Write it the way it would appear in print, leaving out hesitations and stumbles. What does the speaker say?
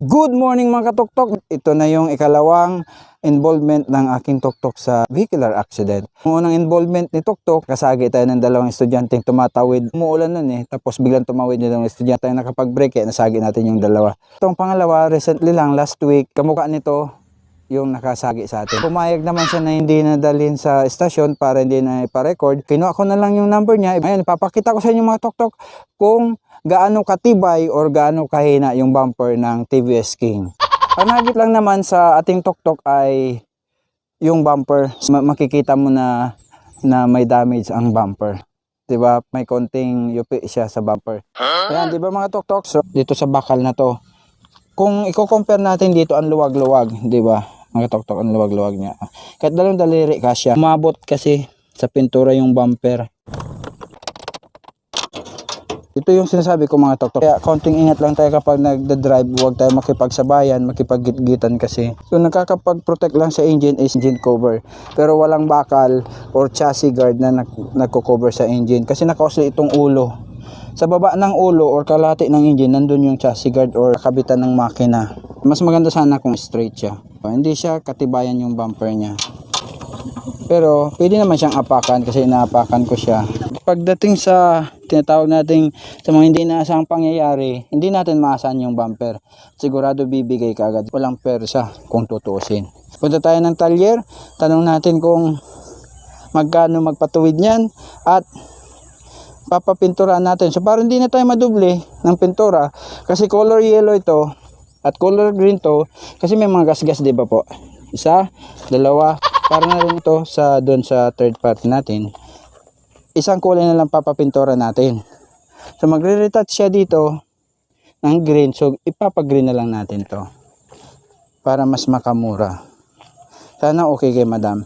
Good morning mga katuktok. Ito na yung ikalawang involvement ng aking tuktok sa vehicular accident. Ang unang involvement ni tuktok, kasagi tayo ng dalawang estudyanteng tumatawid. Umuulan nun tapos biglang tumawid yung estudyante na nakapag-brake, nasagi natin yung dalawa. Itong pangalawa, recently lang, last week, kamukha nito yung nakasagi sa atin. Pumayag naman siya na hindi nadalhin sa estasyon para hindi na ipa-record. Kinuha ko na lang yung number niya. Ayun, ipapakita ko sa inyo mga tuktok kung gaano katibay or gaano kahina yung bumper ng TVS King. Ang hagip lang naman sa ating tuktok ay yung bumper. Makikita mo na may damage ang bumper. 'Di ba? May konting yupi siya sa bumper. Ayan, 'di ba mga tuktok? So, dito sa bakal na to. Kung i-compare natin dito ang luwag-luwag, 'di ba? Mga tuktok, ang luwag-luwag niya. Kahit dalawang daliri kasya. Umabot kasi sa pintura yung bumper. Ito yung sinasabi ko mga tuktok. Kaya konting ingat lang tayo kapag nagda-drive. Huwag tayo makipagsabayan, makipag-gitgitan kasi. So nakakapag-protect lang sa engine is engine cover. Pero walang bakal or chassis guard na nagko-cover sa engine. Kasi nakausli itong ulo. Sa baba ng ulo or kalahati ng engine, nandun yung chassis guard or kabitan ng makina. Mas maganda sana kung straight siya. Hindi siya katibayan yung bumper niya. Pero pwede naman siyang apakan kasi inaapakan ko siya. Pagdating sa tinatawag nating sa mga hindi inaasahang pangyayari, hindi natin maasahan yung bumper. Sigurado bibigay kaagad. Walang persa kung tutuusin. Punta tayo ng talyer, tanong natin kung magkano magpatuwid niyan at papapinturaan natin. So para hindi na tayo maduble ng pintura kasi color yellow ito at color green to kasi may mga gas-gas, di ba po? Isa, dalawa, para na rin ito sa doon sa third party natin. Isang kulay na lang papapintura natin. So magre-retouch siya dito ng green. So ipapag-green na lang natin to para mas makamura. Sana okay kay madam.